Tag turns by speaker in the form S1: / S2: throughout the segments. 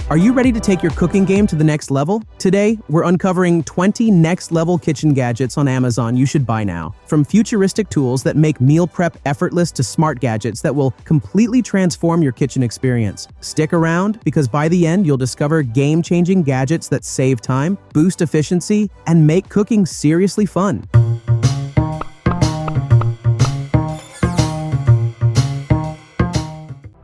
S1: Are you ready to take your cooking game to the next level? Today, we're uncovering 20 next-level kitchen gadgets on Amazon you should buy now. From futuristic tools that make meal prep effortless to smart gadgets that will completely transform your kitchen experience. Stick around, because by the end, you'll discover game-changing gadgets that save time, boost efficiency, and make cooking seriously fun.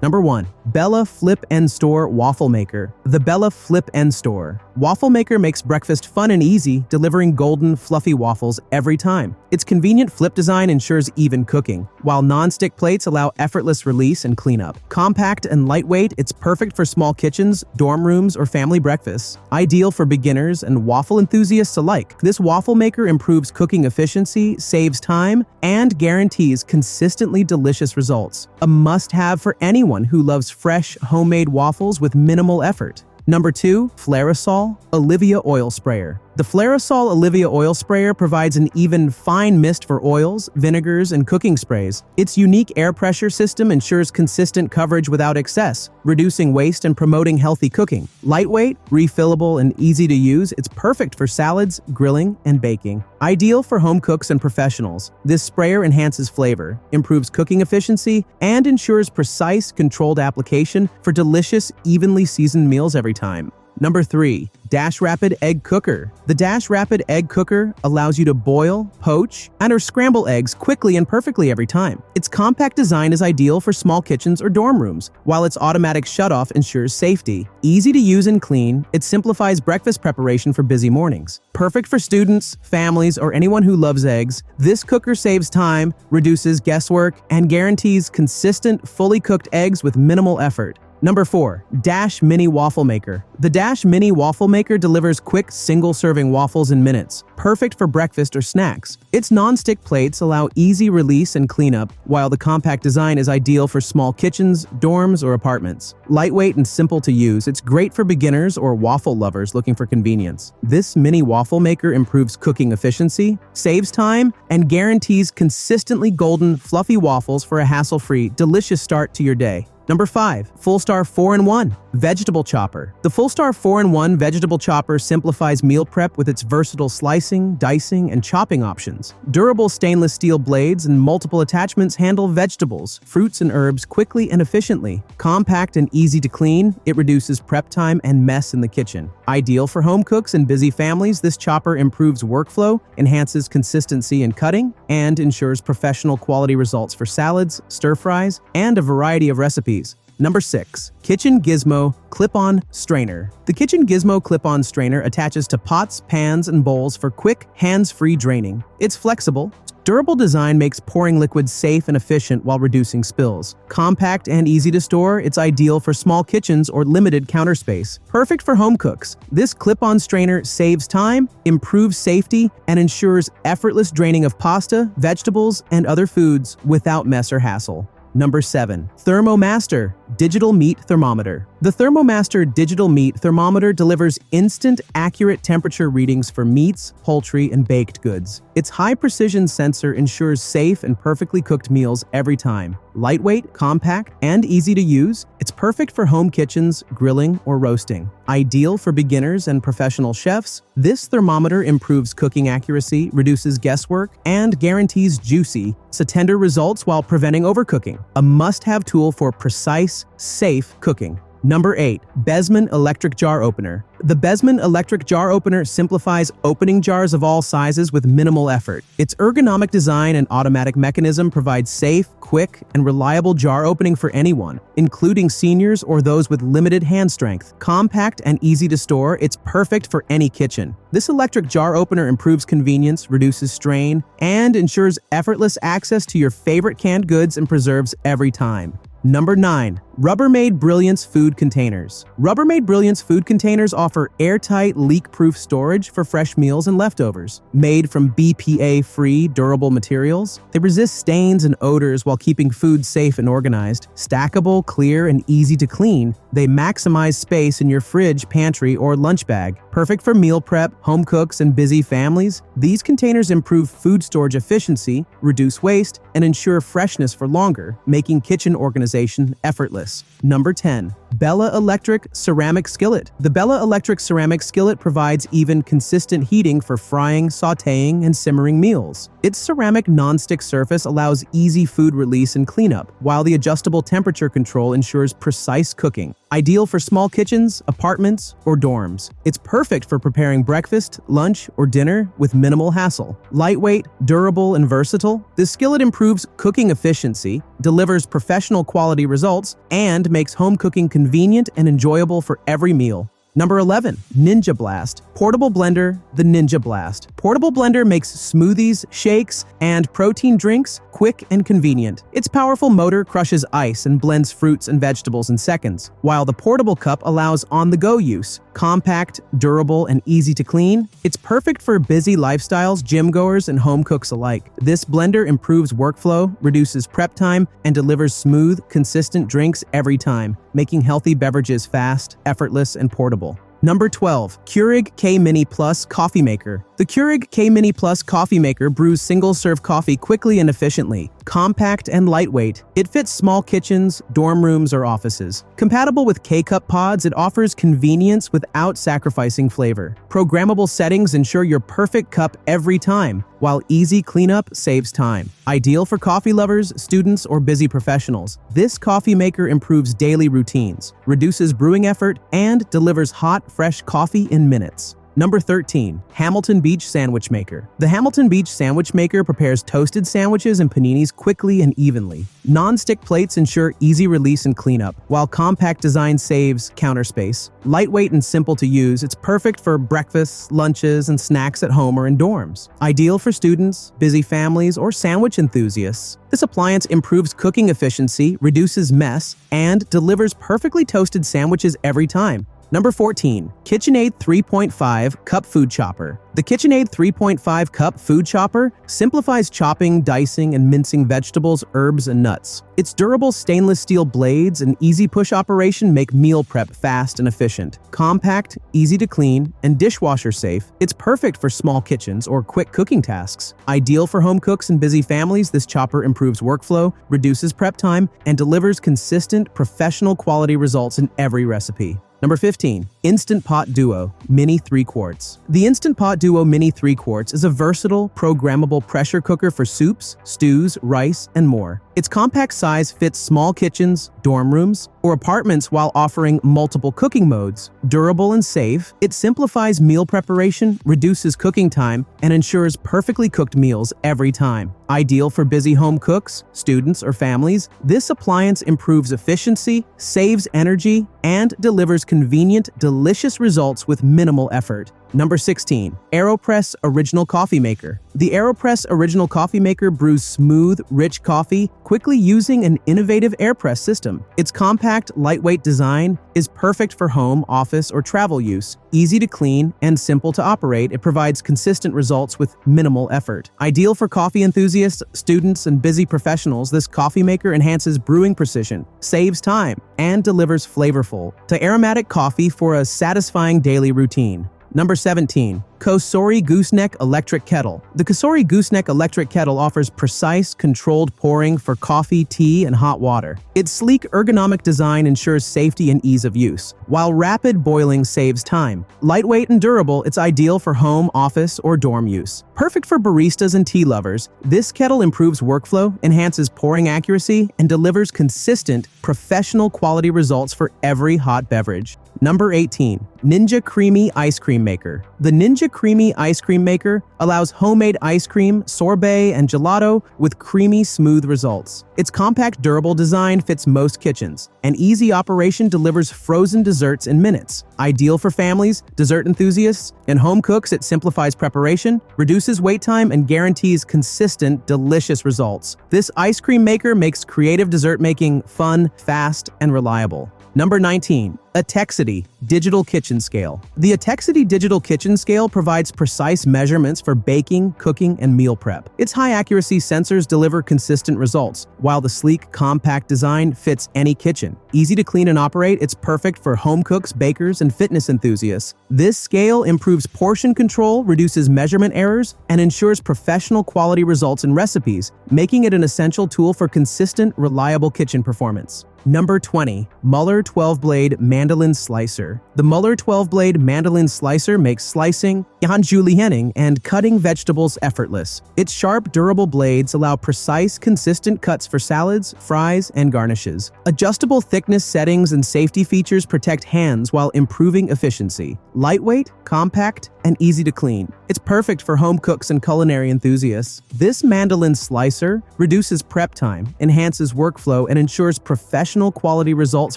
S1: Number 1. Bella Flip and Store Waffle Maker. The Bella Flip and Store Waffle Maker makes breakfast fun and easy, delivering golden, fluffy waffles every time. Its convenient flip design ensures even cooking, while non-stick plates allow effortless release and cleanup. Compact and lightweight, it's perfect for small kitchens, dorm rooms, or family breakfasts. Ideal for beginners and waffle enthusiasts alike. This waffle maker improves cooking efficiency, saves time, and guarantees consistently delicious results. A must-have for anyone who loves fresh, homemade waffles with minimal effort. Number 2. Flairosol Olivia Oil Sprayer. The Flairosol Olivia Oil Sprayer provides an even fine mist for oils, vinegars, and cooking sprays. Its unique air pressure system ensures consistent coverage without excess, reducing waste and promoting healthy cooking. Lightweight, refillable, and easy to use, it's perfect for salads, grilling, and baking. Ideal for home cooks and professionals, this sprayer enhances flavor, improves cooking efficiency, and ensures precise, controlled application for delicious, evenly seasoned meals every time. Number 3. Dash Rapid Egg Cooker. The Dash Rapid Egg Cooker allows you to boil, poach, and/or scramble eggs quickly and perfectly every time. Its compact design is ideal for small kitchens or dorm rooms, while its automatic shutoff ensures safety. Easy to use and clean, it simplifies breakfast preparation for busy mornings. Perfect for students, families, or anyone who loves eggs, this cooker saves time, reduces guesswork, and guarantees consistent, fully cooked eggs with minimal effort. Number 4. Dash Mini Waffle Maker. The Dash Mini Waffle Maker delivers quick, single-serving waffles in minutes, perfect for breakfast or snacks. Its non-stick plates allow easy release and cleanup, while the compact design is ideal for small kitchens, dorms, or apartments. Lightweight and simple to use, it's great for beginners or waffle lovers looking for convenience. This mini waffle maker improves cooking efficiency, saves time, and guarantees consistently golden, fluffy waffles for a hassle-free, delicious start to your day. Number 5. Fullstar 4-in-1 Vegetable Chopper. The Fullstar 4-in-1 Vegetable Chopper simplifies meal prep with its versatile slicing, dicing, and chopping options. Durable stainless steel blades and multiple attachments handle vegetables, fruits, and herbs quickly and efficiently. Compact and easy to clean, it reduces prep time and mess in the kitchen. Ideal for home cooks and busy families, this chopper improves workflow, enhances consistency in cutting, and ensures professional quality results for salads, stir-fries, and a variety of recipes. Number 6. Kitchen Gizmo Clip-On Strainer. The Kitchen Gizmo Clip-On Strainer attaches to pots, pans, and bowls for quick, hands-free draining. It's flexible. Durable design makes pouring liquids safe and efficient while reducing spills. Compact and easy to store, it's ideal for small kitchens or limited counter space. Perfect for home cooks. This clip-on strainer saves time, improves safety, and ensures effortless draining of pasta, vegetables, and other foods without mess or hassle. Number 7. Thermomaster Digital Meat Thermometer. The Thermomaster Digital Meat Thermometer delivers instant, accurate temperature readings for meats, poultry, and baked goods. Its high-precision sensor ensures safe and perfectly cooked meals every time. Lightweight, compact, and easy to use, it's perfect for home kitchens, grilling, or roasting. Ideal for beginners and professional chefs, this thermometer improves cooking accuracy, reduces guesswork, and guarantees juicy, tender results while preventing overcooking. A must-have tool for precise, safe cooking. Number 8. Besmon Electric Jar Opener. The Besmon Electric Jar Opener simplifies opening jars of all sizes with minimal effort. Its ergonomic design and automatic mechanism provide safe, quick, and reliable jar opening for anyone, including seniors or those with limited hand strength. Compact and easy to store, it's perfect for any kitchen. This electric jar opener improves convenience, reduces strain, and ensures effortless access to your favorite canned goods and preserves every time. Number 9. Rubbermaid Brilliance Food Containers. Rubbermaid Brilliance Food Containers offer airtight, leak-proof storage for fresh meals and leftovers. Made from BPA-free, durable materials, they resist stains and odors while keeping food safe and organized. Stackable, clear, and easy to clean, they maximize space in your fridge, pantry, or lunch bag. Perfect for meal prep, home cooks, and busy families, these containers improve food storage efficiency, reduce waste, and ensure freshness for longer, making kitchen organization effortless. effortless. Number 10. Bella Electric Ceramic Skillet. The Bella Electric Ceramic Skillet provides even consistent heating for frying, sautéing, and simmering meals. Its ceramic non-stick surface allows easy food release and cleanup, while the adjustable temperature control ensures precise cooking. Ideal for small kitchens, apartments, or dorms. It's perfect for preparing breakfast, lunch, or dinner with minimal hassle. Lightweight, durable, and versatile, this skillet improves cooking efficiency, delivers professional quality results, and makes home cooking convenient and enjoyable for every meal. Number 11. Ninja Blast Portable Blender. The Ninja Blast Portable Blender makes smoothies, shakes, and protein drinks quick and convenient. Its powerful motor crushes ice and blends fruits and vegetables in seconds, while the portable cup allows on-the-go use. Compact, durable, and easy to clean, it's perfect for busy lifestyles, gym-goers, and home cooks alike. This blender improves workflow, reduces prep time, and delivers smooth, consistent drinks every time, making healthy beverages fast, effortless, and portable. Number 12. Keurig K-Mini Plus Coffee Maker. The Keurig K-Mini Plus Coffee Maker brews single-serve coffee quickly and efficiently. Compact and lightweight, it fits small kitchens, dorm rooms, or offices. Compatible with K-Cup pods, it offers convenience without sacrificing flavor. Programmable settings ensure your perfect cup every time, while easy cleanup saves time. Ideal for coffee lovers, students, or busy professionals, this coffee maker improves daily routines, reduces brewing effort, and delivers hot, fresh coffee in minutes. Number 13. Hamilton Beach Sandwich Maker. The Hamilton Beach Sandwich Maker prepares toasted sandwiches and paninis quickly and evenly. Non-stick plates ensure easy release and cleanup, while compact design saves counter space. Lightweight and simple to use, it's perfect for breakfasts, lunches, and snacks at home or in dorms. Ideal for students, busy families, or sandwich enthusiasts. This appliance improves cooking efficiency, reduces mess, and delivers perfectly toasted sandwiches every time. Number 14. Kitchenaid 3.5 Cup Food Chopper. The Kitchenaid 3.5 Cup Food Chopper simplifies chopping, dicing, and mincing vegetables, herbs, and nuts. Its durable stainless steel blades and easy push operation make meal prep fast and efficient. Compact, easy to clean, and dishwasher safe, it's perfect for small kitchens or quick cooking tasks. Ideal for home cooks and busy families, this chopper improves workflow, reduces prep time, and delivers consistent, professional quality results in every recipe. Number 15. Instant Pot Duo Mini 3 Quarts. The Instant Pot Duo Mini 3 Quarts is a versatile, programmable pressure cooker for soups, stews, rice, and more. Its compact size fits small kitchens, dorm rooms, or apartments while offering multiple cooking modes. Durable and safe, it simplifies meal preparation, reduces cooking time, and ensures perfectly cooked meals every time. Ideal for busy home cooks, students, or families, this appliance improves efficiency, saves energy, and delivers convenient, delicious results with minimal effort. Number 16. Aeropress Original Coffee Maker. The Aeropress Original Coffee Maker brews smooth, rich coffee quickly using an innovative Aeropress system. Its compact, lightweight design is perfect for home, office, or travel use. Easy to clean and simple to operate, it provides consistent results with minimal effort. Ideal for coffee enthusiasts, students, and busy professionals, this coffee maker enhances brewing precision, saves time, and delivers flavorful to aromatic coffee for a satisfying daily routine. Number 17. Cosori Gooseneck Electric Kettle. The Cosori Gooseneck Electric Kettle offers precise, controlled pouring for coffee, tea, and hot water. Its sleek, ergonomic design ensures safety and ease of use, while rapid boiling saves time. Lightweight and durable, it's ideal for home, office, or dorm use. Perfect for baristas and tea lovers, this kettle improves workflow, enhances pouring accuracy, and delivers consistent, professional quality results for every hot beverage. Number 18. Ninja Creami Ice Cream Maker. The Ninja Creami Ice Cream Maker allows homemade ice cream, sorbet, and gelato with creamy, smooth results. Its compact, durable design fits most kitchens, and easy operation delivers frozen desserts in minutes. Ideal for families, dessert enthusiasts, and home cooks, it simplifies preparation, reduces wait time, and guarantees consistent, delicious results. This ice cream maker makes creative dessert making fun, fast, and reliable. Number 19. Etekcity Digital Kitchen Scale. The Etekcity Digital Kitchen Scale provides precise measurements for baking, cooking, and meal prep. Its high-accuracy sensors deliver consistent results, while the sleek, compact design fits any kitchen. Easy to clean and operate, it's perfect for home cooks, bakers, and fitness enthusiasts. This scale improves portion control, reduces measurement errors, and ensures professional quality results in recipes, making it an essential tool for consistent, reliable kitchen performance. Number 20. Mueller 12-Blade Mandoline Slicer. The Mueller 12-Blade Mandoline Slicer makes slicing, julienning, and cutting vegetables effortless. Its sharp, durable blades allow precise, consistent cuts for salads, fries, and garnishes. Adjustable thickness settings and safety features protect hands while improving efficiency. Lightweight, compact, and easy to clean. It's perfect for home cooks and culinary enthusiasts. This Mandoline Slicer reduces prep time, enhances workflow, and ensures professional quality results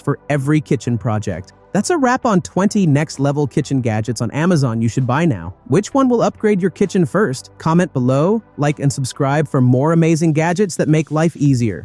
S1: for every kitchen project. That's a wrap on 20 next-level kitchen gadgets on Amazon you should buy now. Which one will upgrade your kitchen first? Comment below, like and subscribe for more amazing gadgets that make life easier.